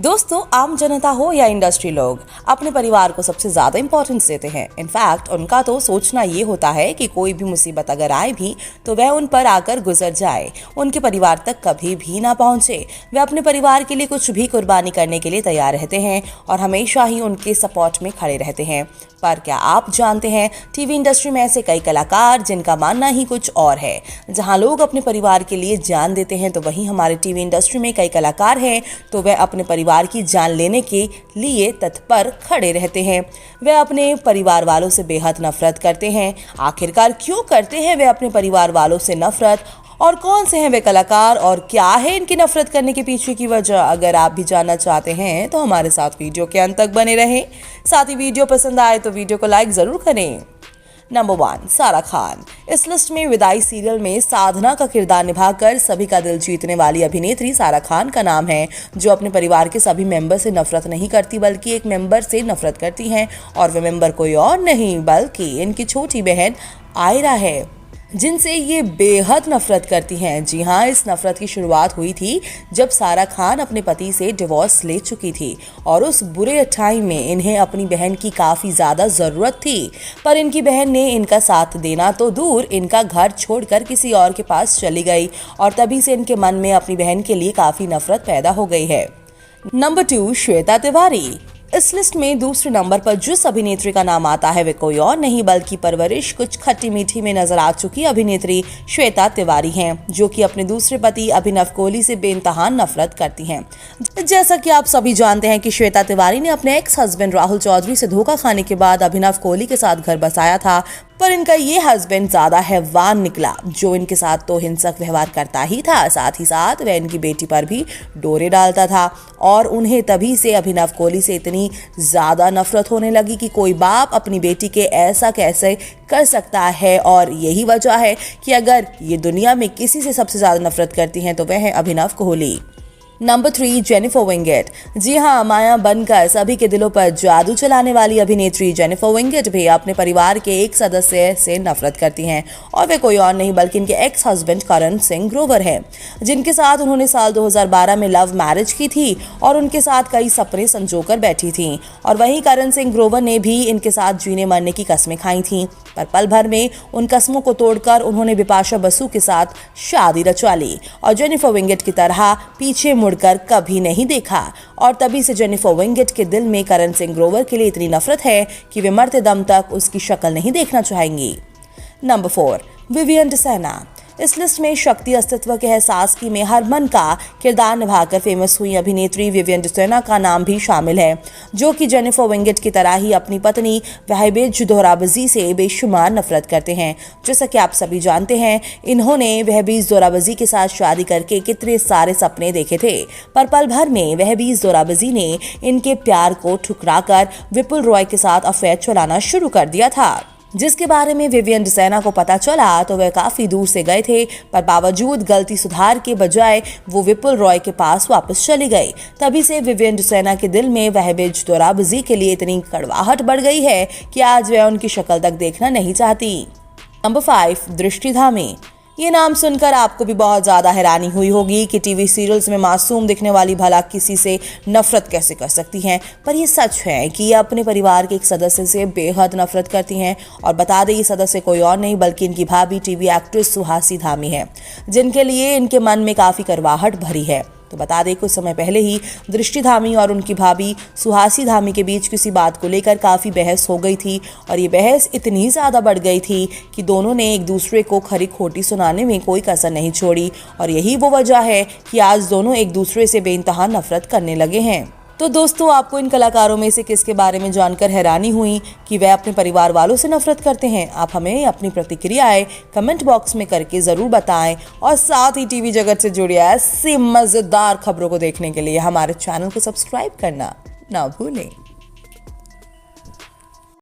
दोस्तों, आम जनता हो या इंडस्ट्री लोग अपने परिवार को सबसे ज्यादा इंपॉर्टेंस देते हैं। इनफैक्ट उनका तो सोचना ये होता है कि कोई भी मुसीबत अगर आए भी तो वह उन पर आकर गुजर जाए, उनके परिवार तक कभी भी ना पहुंचे। वे अपने परिवार के लिए कुछ भी कुर्बानी करने के लिए तैयार रहते हैं और हमेशा ही उनके सपोर्ट में खड़े रहते हैं। पर क्या आप जानते हैं, टीवी इंडस्ट्री में ऐसे कई कलाकार जिनका मानना ही कुछ और है। जहां लोग अपने परिवार के लिए जान देते हैं तो वहीं हमारे टीवी इंडस्ट्री में कई कलाकार हैं तो वह अपने परिवार की जान लेने के लिए तत्पर खड़े रहते हैं। वे अपने परिवार वालों से बेहद नफरत करते हैं। आखिरकार क्यों करते हैं वे अपने परिवार वालों से नफरत, और कौन से हैं वे कलाकार और क्या है इनकी नफरत करने के पीछे की वजह? अगर आप भी जानना चाहते हैं तो हमारे साथ वीडियो के अंत तक बने रहें। साथ ही वीडियो पसंद आए तो वीडियो को लाइक जरूर करें। नंबर 1, सारा खान। इस लिस्ट में विदाई सीरियल में साधना का किरदार निभाकर सभी का दिल जीतने वाली अभिनेत्री सारा खान का नाम है, जो अपने परिवार के सभी मेंबर से नफरत नहीं करती बल्कि एक मेंबर से नफरत करती हैं, और वह मेंबर कोई और नहीं बल्कि इनकी छोटी बहन आयरा है, जिनसे ये बेहद नफरत करती हैं। जी हाँ, इस नफरत की शुरुआत हुई थी जब सारा खान अपने पति से डिवोर्स ले चुकी थी और उस बुरे टाइम में इन्हें अपनी बहन की काफ़ी ज़्यादा ज़रूरत थी। पर इनकी बहन ने इनका साथ देना तो दूर, इनका घर छोड़कर किसी और के पास चली गई और तभी से इनके मन में अपनी बहन के लिए काफ़ी नफरत पैदा हो गई है। नंबर 2, श्वेता तिवारी। इस लिस्ट में दूसरे नंबर पर जिस अभिनेत्री का नाम आता है वे कोई और नहीं बल्कि परवरिश कुछ खट्टी मीठी में नजर आ चुकी अभिनेत्री श्वेता तिवारी हैं, जो कि अपने दूसरे पति अभिनव कोहली से बेइंतहा नफरत करती हैं। जैसा कि आप सभी जानते हैं कि श्वेता तिवारी ने अपने एक्स हस्बैंड राहुल चौधरी से धोखा खाने के बाद अभिनव कोहली के साथ घर बसाया था, पर इनका ये हस्बैंड ज्यादा हैवान निकला, जो इनके साथ तो हिंसक व्यवहार करता ही था, साथ ही साथ वह इनकी बेटी पर भी डोरे डालता था। और उन्हें तभी से अभिनव कोहली से इतनी ज्यादा नफरत होने लगी कि कोई बाप अपनी बेटी के ऐसा कैसे कर सकता है। और यही वजह है कि अगर ये दुनिया में किसी से सबसे ज्यादा नफरत करती हैं तो वह है Abhinav Kohli. Number 3, Jennifer Wingate. जी हाँ, माया बनकर सभी के दिलों पर जादू चलाने वाली अभिनेत्री जेनिफर विंगेट भी अपने परिवार के एक सदस्य से नफरत करती हैं, और वे कोई और नहीं बल्कि इनके एक्स हस्बैंड करण सिंह ग्रोवर हैं, जिनके साथ उन्होंने साल 2012 में लव मैरिज की थी और उनके साथ कई सपने संजोकर बैठी थी। और वहीं करण सिंह ग्रोवर ने भी इनके साथ जीने मरने की कस्में खाई थी, पर पल भर में उन कस्मों को तोड़कर उन्होंने बिपाशा बसु के साथ शादी रचवा ली और जेनिफर विंगेट की तरह पीछे मुड़कर कभी नहीं देखा। और तभी से जेनिफर विंगेट के दिल में करण सिंह ग्रोवर के लिए इतनी नफरत है कि वे मरते दम तक उसकी शक्ल नहीं देखना चाहेंगी। Number 4, Vivian Dsena. इस लिस्ट में शक्ति अस्तित्व के एहसास की में हरमन का किरदार निभाकर फेमस हुई अभिनेत्री विवियन डिसेना का नाम भी शामिल है, जो कि जेनिफर विंगेट की तरह ही अपनी पत्नी वहबीज जोरावजी से बेशुमार नफरत करते हैं। जैसा कि आप सभी जानते हैं, इन्होंने वहबीज जोरावजी के साथ शादी करके कितने सारे सपने देखे थे, पर पल भर में वहबीज जोरावजी ने इनके प्यार को ठुकराकर विपुल रॉय के साथ अफेयर चलाना शुरू कर दिया था, जिसके बारे में विवियन डिसेना को पता चला तो वह काफी दूर से गए थे, पर बावजूद गलती सुधार के बजाय वो विपुल रॉय के पास वापस चली गई। तभी से विवियन डिसेना के दिल में वहबीज जोरावजी के लिए इतनी कड़वाहट बढ़ गई है कि आज वह उनकी शक्ल तक देखना नहीं चाहती। नंबर 5, दृष्टि धामी। ये नाम सुनकर आपको भी बहुत ज़्यादा हैरानी हुई होगी कि टीवी सीरियल्स में मासूम दिखने वाली भला किसी से नफरत कैसे कर सकती हैं, पर ये सच है कि ये अपने परिवार के एक सदस्य से बेहद नफरत करती हैं। और बता दें, ये सदस्य कोई और नहीं बल्कि इनकी भाभी टीवी एक्ट्रेस सुहासी धामी है, जिनके लिए इनके मन में काफ़ी कड़वाहट भरी है। तो बता दें, कुछ समय पहले ही दृष्टि धामी और उनकी भाभी सुहासी धामी के बीच किसी बात को लेकर काफ़ी बहस हो गई थी, और ये बहस इतनी ज़्यादा बढ़ गई थी कि दोनों ने एक दूसरे को खरी खोटी सुनाने में कोई कसर नहीं छोड़ी। और यही वो वजह है कि आज दोनों एक दूसरे से बेइंतहा नफरत करने लगे हैं। तो दोस्तों, आपको इन कलाकारों में से किसके बारे में जानकर हैरानी हुई कि वह अपने परिवार वालों से नफरत करते हैं? आप हमें अपनी प्रतिक्रियाएं कमेंट बॉक्स में करके ज़रूर बताएं, और साथ ही टीवी जगत से जुड़ी ऐसी मज़ेदार खबरों को देखने के लिए हमारे चैनल को सब्सक्राइब करना ना भूलें।